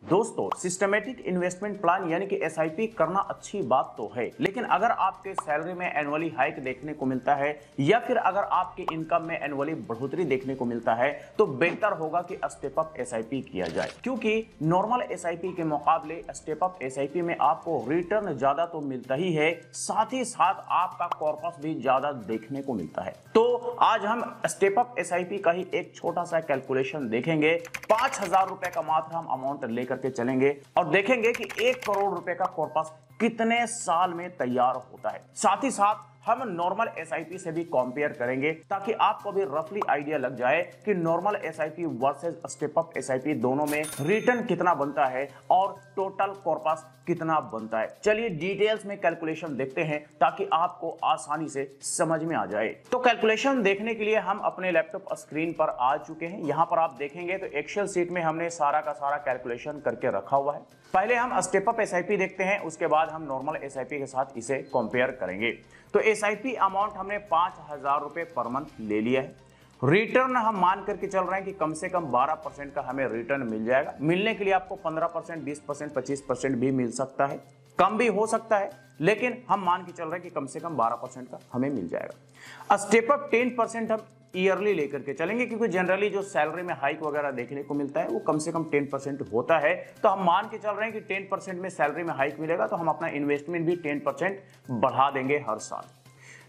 दोस्तों, systematic investment plan यानी कि एसआईपी करना अच्छी बात तो है, लेकिन अगर आपके सैलरी में एनुअली हाइक देखने को मिलता है या फिर अगर आपके इनकम में एनुअली बढ़ोतरी देखने को मिलता है तो बेहतर होगा कि स्टेप अप एसआईपी किया जाए, क्योंकि नॉर्मल एसआईपी के मुकाबले स्टेप अप एसआईपी में आपको रिटर्न ज्यादा तो मिलता ही है, साथ ही साथ आपका कॉर्पस भी ज्यादा देखने को मिलता है। तो आज हम स्टेप अप एसआईपी का ही एक छोटा सा कैलकुलेशन देखेंगे। 5,000 रुपए का मात्र हम अमाउंट लेकर के चलेंगे और देखेंगे कि 1 करोड़ रुपए का कॉर्पस कितने साल में तैयार होता है। साथ ही साथ हम नॉर्मल एसआईपी से भी कंपेयर करेंगे ताकि आपको भी रफली आइडिया लग जाए कि normal SIP versus step up SIP दोनों में रिटर्न कितना बनता है और टोटल कॉर्पस कितना बनता है। चलिए डिटेल्स में कैलकुलेशन देखते हैं ताकि आपको आसानी से समझ में आ जाए। तो कैलकुलेशन देखने के लिए हम अपने लैपटॉप स्क्रीन पर आ चुके हैं। यहां पर आप देखेंगे तो एक्सेल सीट में हमने सारा का सारा कैलकुलेशन करके रखा हुआ है। पहले हम स्टेप अप एसआईपी देखते हैं, उसके बाद हम नॉर्मल एसआईपी के साथ इसे कंपेयर करेंगे। तो एसआईपी अमाउंट हमने 5,000 रुपए पर मंथ ले लिया है। रिटर्न हम मान करके चल रहे हैं कि कम से कम 12% का हमें रिटर्न मिल जाएगा। मिलने के लिए आपको 15%, 20%, 25% भी मिल सकता है, कम भी हो सकता है, लेकिन हम मान के चल रहे हैं कि कम से कम 12% का हमें मिल जाएगा। स्टेप अप 10% हम ईयरली लेकर के चलेंगे, क्योंकि जनरली जो सैलरी में हाइक वगैरह देखने को मिलता है वो कम से कम 10% होता है। तो हम मान के चल रहे हैं कि 10% में सैलरी में हाइक मिलेगा, तो हम अपना इन्वेस्टमेंट भी 10% बढ़ा देंगे हर साल।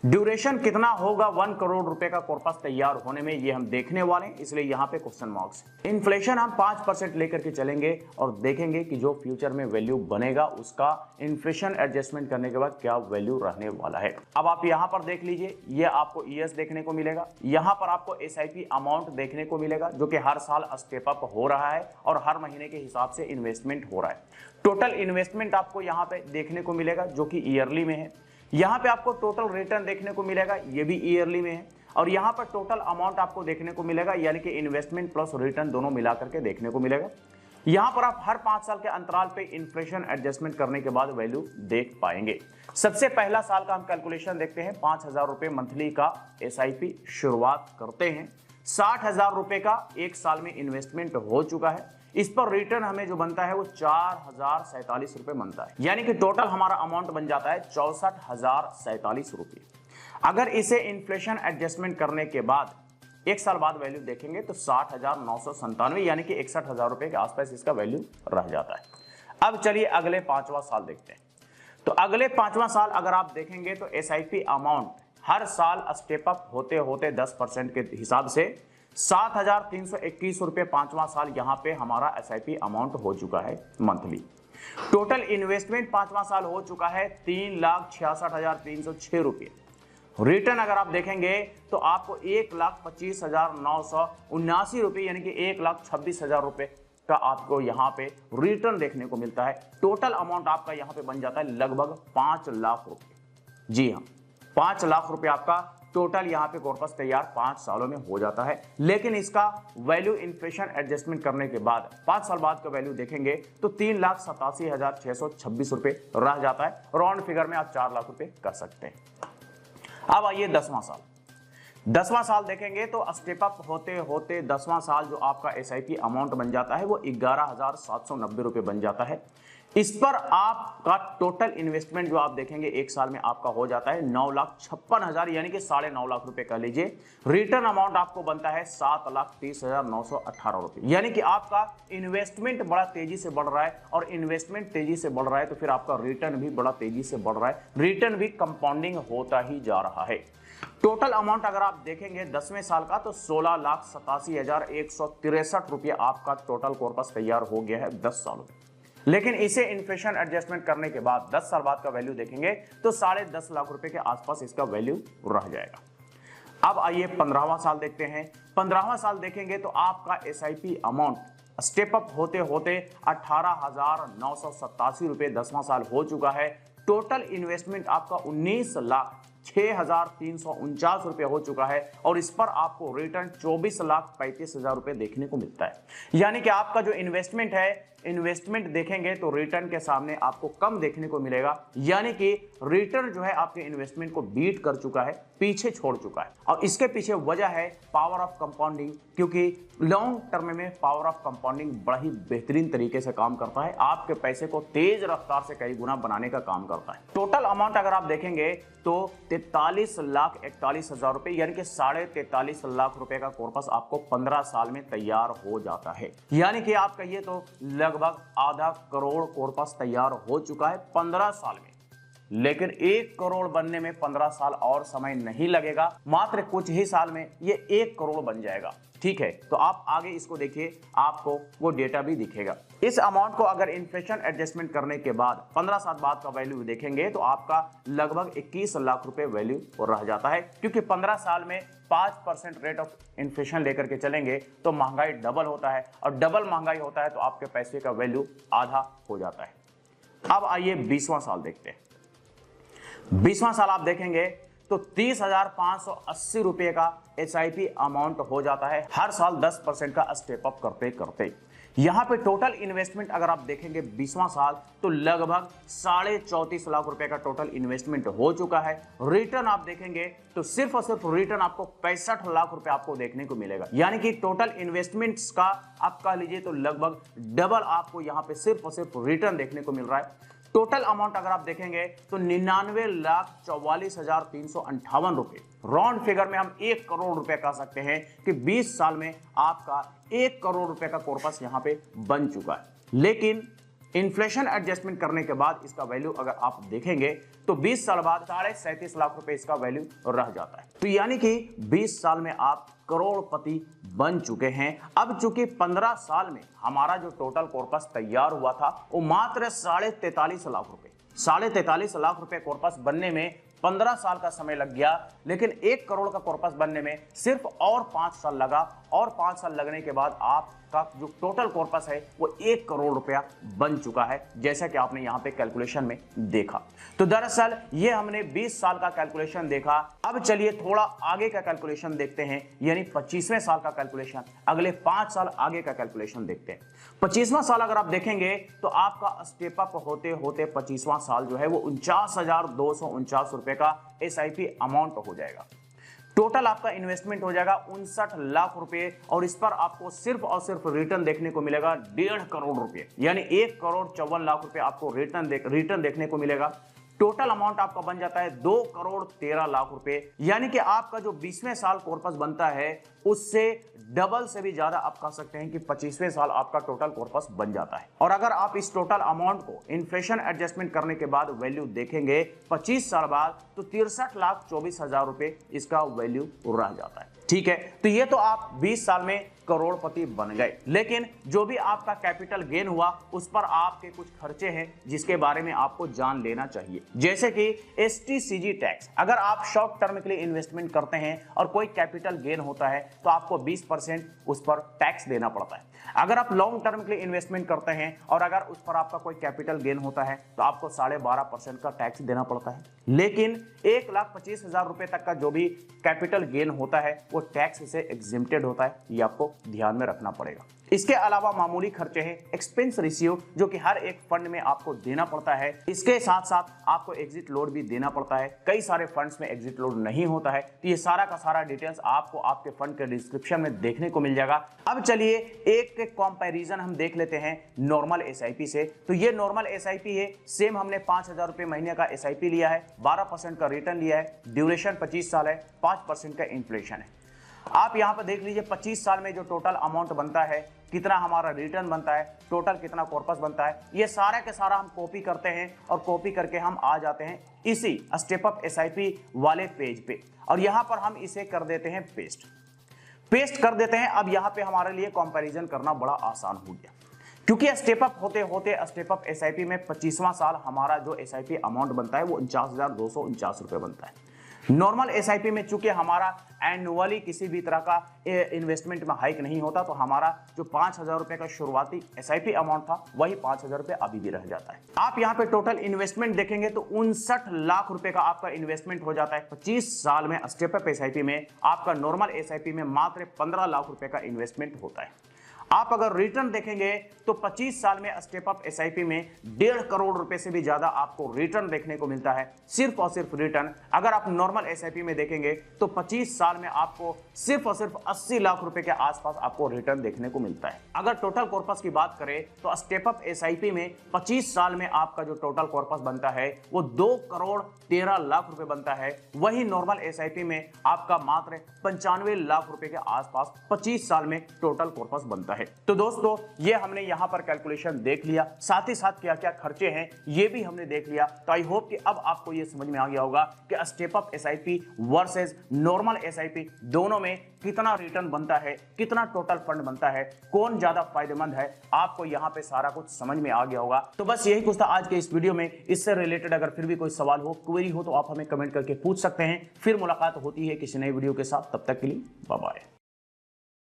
ड्यूरेशन कितना होगा 1 करोड़ रुपए का कॉर्पस तैयार होने में, ये हम देखने वाले हैं, इसलिए यहां पे क्वेश्चन मार्क्स है। इन्फ्लेशन हम 5% लेकर के चलेंगे और देखेंगे कि जो फ्यूचर में वैल्यू बनेगा उसका इन्फ्लेशन एडजस्टमेंट करने के बाद क्या वैल्यू रहने वाला है। अब आप यहां पर देख लीजिए, ये आपको ईएस देखने को मिलेगा, यहां पर आपको एसआईपी अमाउंट देखने को मिलेगा जो कि हर साल स्टेप अप हो रहा है और हर महीने के हिसाब से इन्वेस्टमेंट हो रहा है। टोटल इन्वेस्टमेंट आपको यहां पे देखने को मिलेगा जो कि ईयरली में है। यहां पे आपको टोटल रिटर्न देखने को मिलेगा, ये भी ईयरली में है। और यहां पर टोटल अमाउंट आपको देखने को मिलेगा, यानी कि इन्वेस्टमेंट प्लस रिटर्न दोनों मिलाकर के देखने को मिलेगा। यहां पर आप हर 5 साल के अंतराल पे इन्फ्लेशन एडजस्टमेंट करने के बाद वैल्यू देख पाएंगे। सबसे पहला साल का हम कैलकुलेशन देखते हैं। 5,000 रुपए मंथली का एसआईपी शुरुआत करते हैं। 60,000 रुपए का एक साल में इन्वेस्टमेंट हो चुका है। इस पर रिटर्न हमें जो बनता है वो 4,047 रुपए बनता है, यानी कि टोटल हमारा अमाउंट बन जाता है 64,047 रुपए। अगर इसे इन्फ्लेशन एडजस्टमेंट करने के बाद एक साल बाद वैल्यू देखेंगे तो 60,997, यानी कि 61,000 रुपए के आसपास इसका वैल्यू रह जाता है। अब चलिए अगले 5वां साल देखते हैं। तो अगले 5वां साल अगर आप देखेंगे तो एसआईपी अमाउंट हर साल स्टेप अप होते होते 10% के हिसाब से 7,321 रुपए 5वां साल यहां पे हमारा एसआईपी अमाउंट हो चुका है मंथली। टोटल इन्वेस्टमेंट 5वां साल हो चुका है 3,66,306 रुपए। रिटर्न अगर आप देखेंगे तो आपको 1,25,979 रुपए, यानी कि 1,26,000 रुपए का आपको यहां पे रिटर्न देखने को मिलता है। टोटल अमाउंट आपका यहां पे बन जाता है लगभग 5 लाख रुपए। जी हां, 5 लाख रुपए आपका टोटल यहां पे कॉर्पस तैयार 5 सालों में हो जाता है। लेकिन इसका वैल्यू इन्फ्लेशन एडजस्टमेंट करने के बाद 5 साल बाद का वैल्यू देखेंगे तो 3,87,626 रुपए रह जाता है। राउंड फिगर में आप 4 लाख रुपए कर सकते हैं। अब आइए 10वां साल। 10वां साल देखेंगे तो स्टेप अप होते होते 10वां साल जो आपका एसआईपी अमाउंट बन जाता है वो 11,790 रुपए बन जाता है। इस पर आपका टोटल इन्वेस्टमेंट जो आप देखेंगे एक साल में आपका हो जाता है 9,56,000, यानी कि 9.5 लाख रुपए कह लीजिए। रिटर्न अमाउंट आपको बनता है 7,30,918 रुपए, यानी कि आपका इन्वेस्टमेंट बड़ा तेजी से बढ़ रहा है और इन्वेस्टमेंट तेजी से बढ़ रहा है तो फिर आपका रिटर्न भी बड़ा तेजी से बढ़ रहा है। रिटर्न भी कंपाउंडिंग होता ही जा रहा है। टोटल अमाउंट अगर आप देखेंगे 10वें साल का तो 16,87,163 रुपये आपका टोटल कॉर्पस तैयार हो गया है 10 सालों में। लेकिन इसे इन्फ्लेशन एडजस्टमेंट करने के बाद 10 साल बाद का वैल्यू देखेंगे तो 10.5 लाख रुपए के आसपास इसका वैल्यू रह जाएगा। अब आइए 15वां साल देखते हैं। 15वां साल देखेंगे तो आपका एसआईपी अमाउंट स्टेप अप होते होते 18,987 रुपए 10वां साल हो चुका है। टोटल इन्वेस्टमेंट आपका 19,46,000 6,349 रुपए हो चुका है और इस पर आपको रिटर्न 24,35,000 रुपए देखने को मिलता है। यानी कि आपका जो इन्वेस्टमेंट है, इन्वेस्टमेंट देखेंगे तो रिटर्न के सामने आपको कम देखने को मिलेगा, यानी कि रिटर्न जो है आपके इन्वेस्टमेंट को बीट कर चुका है, पीछे छोड़ चुका है। और इसके पीछे वजह है पावर ऑफ कंपाउंडिंग, क्योंकि लॉन्ग टर्म में पावर ऑफ कंपाउंडिंग बड़ा ही बेहतरीन तरीके से काम करता है, आपके पैसे को तेज रफ्तार से कई गुना बनाने का काम करता है। टोटल अमाउंट अगर आप देखेंगे तो 43,41,000 रुपए, यानी कि 43.5 लाख रुपए का कॉर्पस आपको 15 साल में तैयार हो जाता है। यानी कि आप कहिए तो लगभग आधा करोड़ कॉर्पस तैयार हो चुका है 15 साल में। लेकिन 1 करोड़ बनने में 15 साल और समय नहीं लगेगा, मात्र कुछ ही साल में ये 1 करोड़ बन जाएगा। ठीक है, तो आप आगे इसको देखिए, आपको वो डेटा भी दिखेगा। इस अमाउंट को अगर इन्फ्लेशन एडजस्टमेंट करने के बाद 15 साल बाद का वैल्यू देखेंगे तो आपका लगभग 21 लाख रुपए वैल्यू रह जाता है, क्योंकि 15 साल में 5% रेट ऑफ इन्फ्लेशन लेकर के चलेंगे तो महंगाई डबल होता है, और डबल महंगाई होता है तो आपके पैसे का वैल्यू आधा हो जाता है। अब आइए 20वां साल देखते हैं। 20वां साल आप देखेंगे तो 30,580 रुपए का SIP अमाउंट हो जाता है, हर साल 10% का स्टेप अप करते करते। यहां पे टोटल इन्वेस्टमेंट अगर आप देखेंगे 20वां साल तो लगभग 34.5 लाख रुपए का टोटल इन्वेस्टमेंट हो चुका है। रिटर्न आप देखेंगे तो सिर्फ और सिर्फ रिटर्न आपको 65 लाख रुपए आपको देखने को मिलेगा, यानी कि टोटल इन्वेस्टमेंट्स का आप कह लीजिए तो लगभग डबल आपको यहां पे सिर्फ और सिर्फ रिटर्न देखने को मिल रहा है। टोटल अमाउंट अगर आप देखेंगे तो 99,44,358 रुपए, राउंड फिगर में हम 1 करोड़ रुपए कह सकते हैं कि 20 साल में आपका 1 करोड़ रुपए का कॉर्पस यहां पे बन चुका है। लेकिन इन्फ्लेशन एडजस्टमेंट करने के बाद इसका वैल्यू अगर आप देखेंगे तो 20 साल बाद 37.5 लाख रुपए इसका वैल्यू रह जाता है। तो यानी कि 20 साल में आप करोड़पति बन चुके हैं। अब चूंकि 15 साल में हमारा जो टोटल कॉर्पस तैयार हुआ था वो मात्र 43.5 लाख रुपए, 43.5 लाख रुपए कॉर्पस बनने में 15 साल का समय लग गया, लेकिन 1 करोड़ का कॉर्पस बनने में सिर्फ और 5 साल लगा, और 5 साल लगने के बाद आपका जो टोटल कॉर्पस है वो 1 करोड़ रुपया बन चुका है, जैसा कि आपने यहाँ पे कैलकुलेशन में देखा। तो दरअसल ये हमने 20 साल का कैलकुलेशन देखा। अब चलिए थोड़ा आगे का कैलकुलेशन देखते हैं, यानी 25वें साल का कैलकुलेशन, अगले 5 साल आगे का कैलकुलेशन देखते हैं। 25वां साल अगर आप देखेंगे तो आपका स्टेप अप होते होते 25वां साल जो है वो 49,249 रुपए का SIP अमाउंट हो जाएगा। टोटल आपका इन्वेस्टमेंट हो जाएगा 59 लाख रुपए, और इस पर आपको सिर्फ और सिर्फ रिटर्न देखने को मिलेगा 1.5 करोड़ रुपए, यानी 1 करोड़ 54 लाख रुपए आपको रिटर्न देखने को मिलेगा। टोटल अमाउंट आपका बन जाता है 2 करोड़ 13 लाख रुपए, यानी कि आपका जो 20वें साल कॉर्पस बनता है उससे डबल से भी ज्यादा आप कह सकते हैं कि 25वें साल आपका टोटल कॉर्पस बन जाता है। और अगर आप इस टोटल अमाउंट को इन्फ्लेशन एडजस्टमेंट करने के बाद वैल्यू देखेंगे 25 साल बाद तो 63,24,000 रुपए इसका वैल्यू रह जाता है। ठीक है, तो ये तो आप 20 साल में करोड़पति बन गए, लेकिन जो भी आपका कैपिटल गेन हुआ उस पर आपके कुछ खर्चे हैं जिसके बारे में आपको जान लेना चाहिए, जैसे कि STCG टैक्स। अगर आप शॉर्ट टर्म के लिए इन्वेस्टमेंट करते हैं और कोई कैपिटल गेन होता है तो आपको 20% उस पर टैक्स देना पड़ता है। अगर आप लॉन्ग टर्म के लिए इन्वेस्टमेंट करते हैं और अगर उस पर आपका कोई कैपिटल गेन होता है तो आपको 12.5% का टैक्स देना पड़ता है। लेकिन 1,25,000 रुपए तक का जो भी कैपिटल गेन होता है वो टैक्स से एग्जिम्प्टेड होता है, ये आपको ध्यान में रखना पड़ेगा। इसके अलावा मामूली खर्चे हैं एक्सपेंस रेशियो, जो कि हर एक फंड में आपको देना पड़ता है। इसके साथ साथ आपको एग्जिट लोड भी देना पड़ता है। कई सारे फंड्स में एग्जिट लोड नहीं होता है, तो ये सारा का सारा डिटेल्स आपको आपके फंड के डिस्क्रिप्शन में देखने को मिल जाएगा। अब चलिए एक कंपैरिजन हम देख लेते हैं नॉर्मल SIP से। तो ये नॉर्मल SIP है, सेम हमने 5,000 रुपए महीने का SIP लिया है, 12% का रिटर्न लिया है, ड्यूरेशन 25 साल है, 5% का इन्फ्लेशन है। आप यहां पर देख लीजिए 25 साल में जो टोटल अमाउंट बनता है, कितना हमारा रिटर्न बनता है, टोटल कितना कॉर्पस बनता है, ये सारा के सारा हम कॉपी करते हैं और कॉपी करके हम आ जाते हैं इसी स्टेप अप SIP वाले पेज पे, और यहां पर हम इसे कर देते हैं पेस्ट कर देते हैं। अब यहां पे हमारे लिए कंपैरिजन करना बड़ा आसान हो गया, क्योंकि स्टेप अप होते होते स्टेप अप SIP में 25वां साल हमारा जो SIP अमाउंट बनता है वो 49,249 रुपए बनता है। नॉर्मल एसआईपी में चूंकि हमारा एनुअली किसी भी तरह का इन्वेस्टमेंट में हाइक नहीं होता, तो हमारा जो 5,000 रुपए का शुरुआती एसआईपी अमाउंट था वही 5,000 रुपए अभी भी रह जाता है। आप यहाँ पे टोटल इन्वेस्टमेंट देखेंगे तो 59 लाख रुपए का आपका इन्वेस्टमेंट हो जाता है 25 साल में। स्टेप अप एसआईपी में आपका नॉर्मल एसआईपी में मात्र 15 लाख रुपए का इन्वेस्टमेंट होता है। आप अगर रिटर्न देखेंगे तो 25 साल में स्टेप अप एसआईपी में 1.5 करोड़ रुपए से भी ज्यादा आपको रिटर्न देखने को मिलता है। सिर्फ और सिर्फ रिटर्न अगर आप नॉर्मल एसआईपी में देखेंगे तो 25 साल में आपको सिर्फ और सिर्फ 80 लाख रुपए के आसपास आपको रिटर्न देखने को मिलता है। अगर टोटल कॉर्पस की बात करें तो स्टेप अप एसआईपी में 25 साल में आपका जो टोटल कॉर्पस बनता है वो 2 करोड़ 13 लाख रुपए बनता है। वही नॉर्मल एसआईपी में आपका मात्र 95 लाख रुपए के आसपास 25 साल में टोटल कॉर्पस बनता है। तो दोस्तों ये हमने यहां पर कैलकुलेशन देख लिया, साथ ही साथ क्या क्या खर्चे हैं ये भी हमने देख लिया। तो आई होप कि अब आपको ये समझ में आ गया होगा कि step up SIP versus normal SIP दोनों में कितना रिटर्न बनता है, कितना टोटल फंड बनता है, कौन ज्यादा फायदेमंद है। आपको यहां पे सारा कुछ समझ में आ गया होगा। तो बस यही कुछ था आज के इस वीडियो में। इससे रिलेटेड अगर फिर भी कोई सवाल हो, क्वेरी हो तो आप हमें कमेंट करके पूछ सकते हैं। फिर मुलाकात होती है किसी नए वीडियो के साथ, तब तक के लिए बाय बाय।